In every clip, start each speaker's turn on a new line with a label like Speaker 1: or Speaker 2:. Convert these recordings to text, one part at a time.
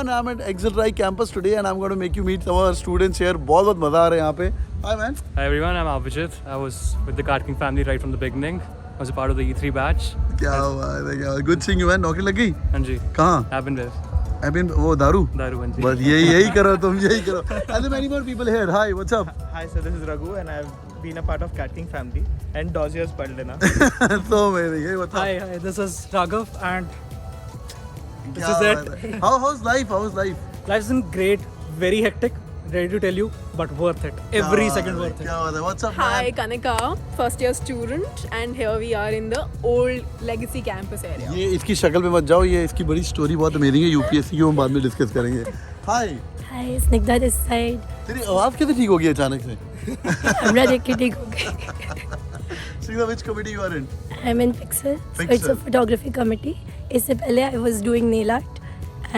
Speaker 1: everyone, I'm at XLRI campus today and I'm going to make you meet some of our students here. बहुत मजा आ रहा है यहाँ पे. Hi man.
Speaker 2: Hi everyone, I'm Avijit. I was with the Card King family right from the beginning. I was a part of the E3 batch.
Speaker 1: क्या बात है, क्या good seeing you man. नौकरी लग गई?
Speaker 2: हाँ जी.
Speaker 1: कहाँ?
Speaker 2: I've been there.
Speaker 1: I've been वो दारू.
Speaker 2: दारू हाँ जी.
Speaker 1: बस यही करो तुम, यही करो. And there are many more people here. Hi, what's up?
Speaker 3: Hi, so this is Raghu and I've been a part of Card King family and Dozier's पढ़ लेना.
Speaker 1: So amazing. What's up?
Speaker 4: Hi, this is Raghav and this is it.
Speaker 1: How's life? How's life?
Speaker 4: Life's been great, very hectic, ready to tell you, but worth it. Every second worth it.
Speaker 1: क्या बात है? What's up?
Speaker 5: Hi, Kanika, first year student, and here we are in the old legacy campus area.
Speaker 1: ये इसकी शक्ल पे मत जाओ, ये इसकी बड़ी स्टोरी बहुत अमेजिंग है. यूपीएससी की हम बाद में डिस्कस करेंगे. Hi.
Speaker 6: Hi, Snigdha this side.
Speaker 1: तेरी आवाज कैसे ठीक हो गई अचानक से?
Speaker 6: हमरा देख के ठीक हो गई.
Speaker 1: Sneha, which committee you are in?
Speaker 6: I'm in Pixel. So it's
Speaker 1: Pixel.
Speaker 6: a photography committee. इससे पहले I was doing nail art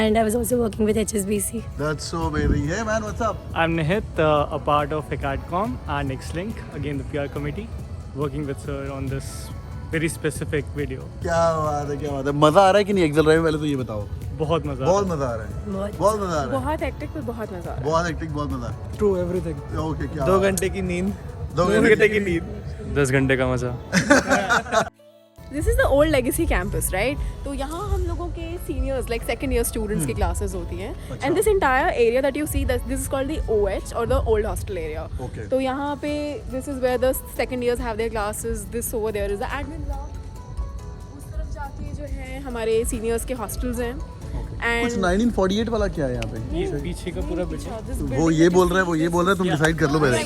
Speaker 6: and I was also working with HSBC.
Speaker 1: That's so amazing. Hey man, what's up?
Speaker 2: I'm Nihit, a part of Acadcom and Xlink, again the PR committee, working with sir on this very specific video.
Speaker 1: क्या बात है, क्या बात है. मजा आ रहा है कि नहीं एक्सेल ड्राइव में? पहले तो ये बताओ.
Speaker 2: बहुत मजा.
Speaker 1: बहुत मजा आ रहा है. बहुत मजा आ रहा है.
Speaker 5: बहुत हेक्टिक पर बहुत मजा आ रहा है.
Speaker 1: बहुत हेक्टिक, बहुत मजा.
Speaker 4: True, everything.
Speaker 1: ओके, क्या
Speaker 3: 2 घंटे की नींद.
Speaker 1: 2
Speaker 3: घंटे की नींद.
Speaker 2: 10 घंटे का मजा.
Speaker 5: This is the old legacy campus, right? तो यहाँ हम लोगों के seniors, like second year students की classes होती हैं. And this entire area that you see, this is called the OH or the old hostel area.
Speaker 1: Okay.
Speaker 5: तो यहाँ पे this is where the second years have their classes. This over there is the admin block. उस तरफ जाके जो है हमारे seniors के hostels हैं.
Speaker 1: कुछ 1948 वाला क्या है यहाँ पे?
Speaker 2: ये पीछे का पूरा बिल्डिंग.
Speaker 1: वो ये बोल रहा है, वो ये बोल रहा है, तुम डिसाइड कर लो पहले.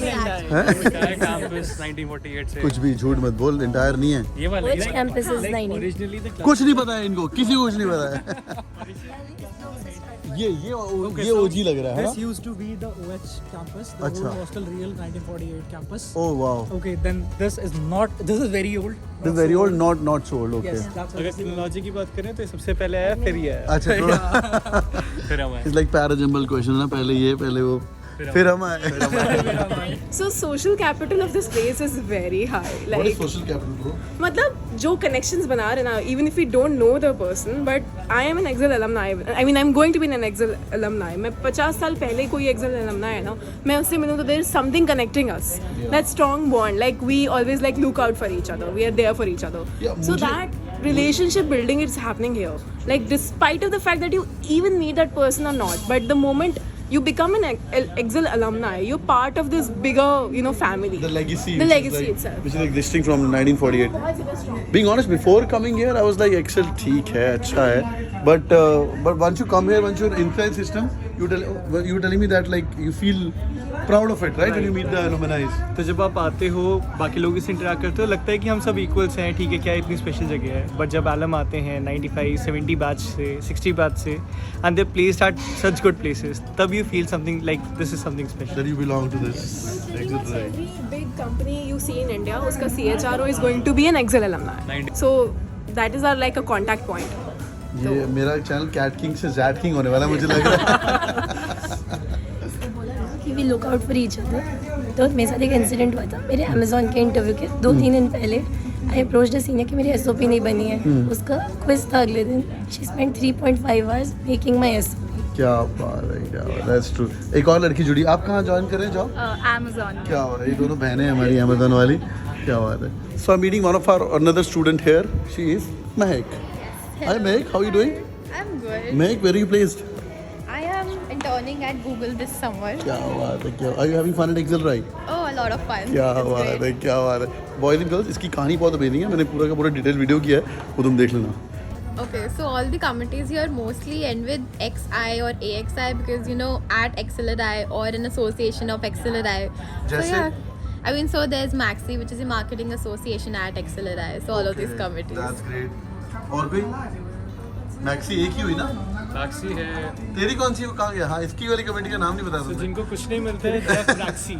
Speaker 2: कैंपस 1948 से.
Speaker 1: कुछ भी झूठ मत बोल, इंटायर नहीं है.
Speaker 2: ये वाला
Speaker 6: Which campus is 90?
Speaker 2: Originally the
Speaker 1: कुछ नहीं पता है इनको, किसी को कुछ नहीं पता है. ये ओजी लग रहा है.
Speaker 4: This used to be the OH campus, the
Speaker 1: अच्छा.
Speaker 4: old hostel real 1948 campus.
Speaker 1: Oh wow.
Speaker 4: Okay, then this is very old.
Speaker 1: This is very old, not so old. Okay.
Speaker 4: Yes, that's
Speaker 3: अगर टेक्नोलॉजी की बात करें तो सबसे पहले आया फिर ये आया.
Speaker 1: अच्छा थोड़ा.
Speaker 2: फिर हम आए.
Speaker 1: It's like parajumble question ना, पहले ये, पहले वो, फिर हम आए.
Speaker 5: So social capital of this place is very high.
Speaker 1: What
Speaker 5: Like
Speaker 1: is social capital, bro?
Speaker 5: मतलब जो connections बना रहे ना, even if we don't know the person, but I am an Excel alumni. I mean, I'm going to be an Excel alumni. मैं 50 साल पहले कोई Excel alumni है ना, मैं उससे मिलूँ तो there is something connecting us. That strong bond. Like we always like look out for each other. We are there for each other.
Speaker 1: Yeah,
Speaker 5: So that relationship building is happening here. Like despite of the fact that you even meet that person or not, but the moment you become an Excel alumni, you're part of this bigger, family.
Speaker 1: The legacy.
Speaker 5: The
Speaker 1: which is
Speaker 5: legacy
Speaker 1: like,
Speaker 5: itself.
Speaker 1: Which is existing from 1948. Being honest, before coming here, I was like, Excel ठीक है, अच्छा है. But once you come here, once you're inside system, you telling me that like you feel proud of it, right? When you meet the alumni.
Speaker 3: तो जब आप आते हो, बाकी लोगों से इंटरेक्ट करते हो, लगता है कि हम सब इक्वल्स हैं, ठीक है, क्या इतनी स्पेशल जगह है. बट जब आलम आते हैं 95, 70 बैच से, 60 बैच से, and they placed at such good places, तब you feel something like this is something special.
Speaker 1: That you belong to this.
Speaker 5: Every big company you see in India, उसका CHRO is going to be an Excel alumni. So that is our like a contact point.
Speaker 1: ये मेरा channel cat king से jet king होने वाला है, मुझे लग रहा है.
Speaker 6: कि we look out for each other. तो मेरे साथ एक इंसिडेंट हुआ था मेरे Amazon के इंटरव्यू के 2-3 दिन पहले. I approached a senior कि मेरी SOP नहीं बनी है. उसका क्विज था अगले दिन. She spent 3.5 hours making my SOP.
Speaker 1: क्या बात है, क्या बात है. That's true. एक और लड़की जुड़ी. आप कहाँ ज्वाइन कर रहे हैं जॉब?
Speaker 5: Amazon.
Speaker 1: क्या बात है, ये दोनों बहनें हैं हमारी Amazon वाली. क्या बात है. So I'm meeting one of our another student here. She is Mehak. Hi Mehak, how are you doing?
Speaker 7: I'm good.
Speaker 1: Mehak, where are you placed?
Speaker 7: I am interning at Google this summer.
Speaker 1: क्या बात है, क्या. Are you having fun at XLRI?
Speaker 7: Oh, a lot of fun.
Speaker 1: क्या
Speaker 7: It's
Speaker 1: बात
Speaker 7: great.
Speaker 1: है, क्या बात है. Boys and girls, इसकी कहानी बहुत अमेजिंग है. मैंने पूरा का पूरा डिटेल वीडियो किया है, वो तुम देख लेना.
Speaker 7: Okay, so all the committees here mostly end with XI or AXI because at XLRI or an association of XLRI. So
Speaker 1: जैसे?
Speaker 7: yeah, I mean so there's Maxi which is a marketing association at XLRI. So all of these committees.
Speaker 1: That's great. और कोई? Maxi एक ही हुई ना?
Speaker 2: Taxi है.
Speaker 1: तेरी कौन सी, वो कहाँ गया? हाँ, इसकी वाली कमेटी का नाम नहीं बता सकते.
Speaker 2: जिनको कुछ नहीं मिलता है क्रैक्सी.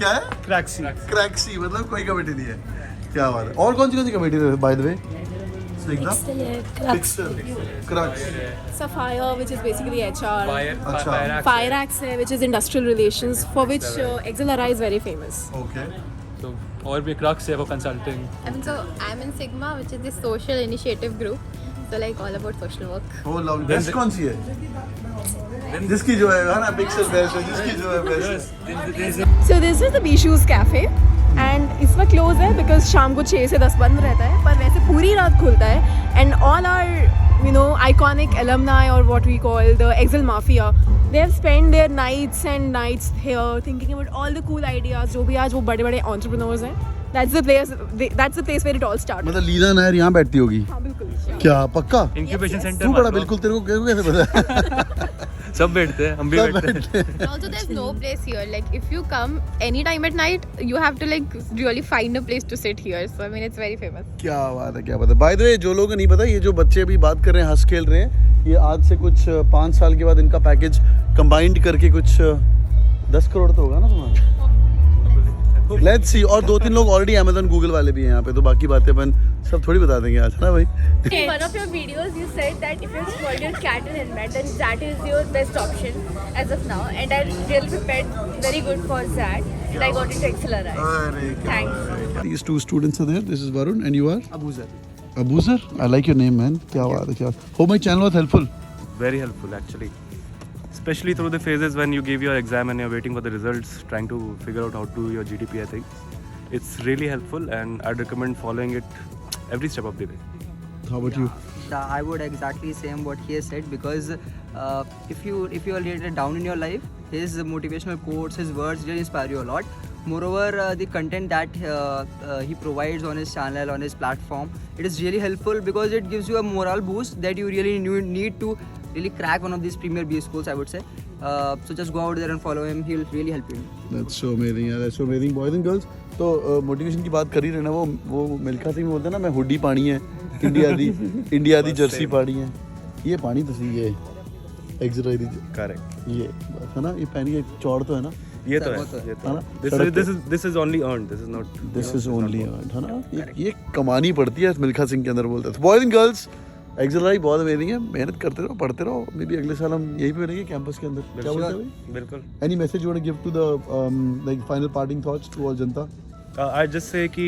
Speaker 1: क्या है?
Speaker 3: क्रैक्सी.
Speaker 1: क्रैक्सी मतलब कोई कमेटी नहीं है. क्या बात है. और कौन सी कमेटी है बाय द वे?
Speaker 6: Pixel है, Crux.
Speaker 1: Crux.
Speaker 5: Sapphire, which is basically HR.
Speaker 1: अच्छा.
Speaker 5: Fire Axe है, which is industrial relations, for which XLRI is very famous.
Speaker 1: Okay.
Speaker 2: तो और भी क्रक्स है वो consulting.
Speaker 7: I mean so I'm in Sigma which is the social initiative group. So like all about social work.
Speaker 1: Oh, love. Best कौन सी है? जिसकी जो है ना पिक्सल बेस्ट है, जिसकी जो है best.
Speaker 5: So this is the bschool cafe and इस वक्त क्लोज है because शाम को 6 से 10 बंद रहता है, पर वैसे पूरी रात खुलता है and all our iconic alumni or what we call the Excel mafia, they have spent their nights and nights here thinking about all the cool ideas जो भी आज वो बड़े entrepreneurs हैं. That's the place where it all started.
Speaker 1: मतलब लीना नायर यहाँ बैठती होगी?
Speaker 5: हाँ बिल्कुल.
Speaker 1: क्या पक्का?
Speaker 2: Incubation center.
Speaker 1: तू बड़ा बिल्कुल, तेरे को कैसे पता?
Speaker 2: सब बैठते हैं, हम भी बैठते हैं.
Speaker 7: Also, there's no place here. Like, if you come anytime at night, you have to like really find a place to sit here. So I mean, it's very famous.
Speaker 1: क्या बात है, क्या बात है. By the way, जो लोगों को नहीं पता, ये जो बच्चे अभी बात कर रहे हैं, हंस खेल रहे हैं, ये आज से कुछ 5 साल के बाद इनका पैकेज कंबाइंड करके कुछ 10 करोड़ तो होगा ना तुम्हारा. Let's see. और 2-3 लोग ऑलरेडी अमेज़न गूगल वाले भी हैं यहाँ पे, तो बाकी बातें अपन सब थोड़ी बता देंगे आज, है ना भाई.
Speaker 8: In one of your videos, you said that if you spoil your cat in helmet, then that is your best option as of now. And I really prepared very good for that. And I got into XLRI. Thanks.
Speaker 1: These 2 students are there. This is Varun and you are?
Speaker 3: Abuzar.
Speaker 1: Abuzar? I like your name, man. क्या बात है, क्या. Hope my channel was helpful.
Speaker 2: Very helpful actually. Especially through the phases when you give your exam and you're waiting for the results, trying to figure out how to do your GDP, I think. It's really helpful and I'd recommend following it every step of the way.
Speaker 1: How about you?
Speaker 9: I would exactly same what he has said, because if you are little down in your life, his motivational quotes, his words really inspire you a lot. Moreover, the content that he provides on his channel, on his platform, it is really helpful because it gives you a morale boost that you really need to really crack one of these premier BA schools, I would say. So just go out there and follow him. He'll really help you.
Speaker 1: That's so amazing, यार. That's so amazing. Boys and girls, तो motivation की बात कर ही रहे ना, वो मिल्खा सिंह बोलते हैं ना, मैं हुडी पानी है, इंडिया दी जर्सी पानी है. ये पानी तो सही है. XLRI दी.
Speaker 2: Correct.
Speaker 1: ये है ना, ये पहनी है चौड़ तो है ना.
Speaker 2: ये तो है. This is only earned. This is not.
Speaker 1: This is only earned, है ना. ये कमानी पड़ती है, मिल्खा सिंह के अंदर बोलते हैं. Boys and girls, XLRI बहुत अमेजिंग है. मेहनत करते रहो, पढ़ते रहो. मे बी अगले साल हम यहीं पे रहेंगे कैंपस के अंदर. क्या बोलते हैं भाई?
Speaker 2: बिल्कुल.
Speaker 1: Any message you want to give to the like final parting thoughts to all Janata?
Speaker 2: I just say कि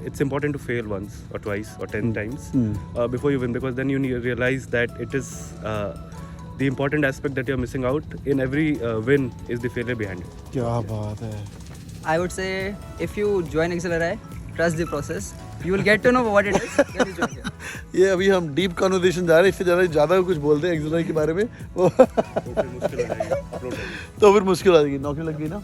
Speaker 2: it's important to fail once or twice or 10 times before you win, because then you realize that it is the important aspect that you're missing out. In every win is the failure behind it.
Speaker 1: क्या बात है.
Speaker 9: I would say if you join XLRI, trust the process. You will get to know what it is when you join here.
Speaker 1: ये अभी हम deep conversation जा रहे हैं, इससे ज़्यादा कुछ बोलते हैं XLRI के बारे में वो तो फिर मुश्किल आ जाएगी. नौकरी लग गई ना?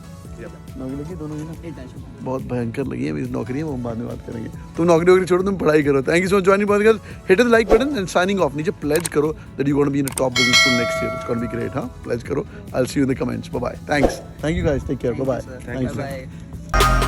Speaker 1: नौकरी लगी दोनों की ना? बहुत भयंकर लगी है मेरी नौकरी है, वो हम बाद में बात करेंगे. तुम नौकरी छोड़ो, तुम पढ़ाई करो. Thank you so much joining podcast. Hit the like button and signing off. नीचे प्लेज करो that you gonna be in a top business school next year. It's gonna be great. हाँ, प्लेज करो. I will see you in the comments. Bye bye. Thanks. Thank you guys. Take care. Bye bye.
Speaker 9: Bye bye.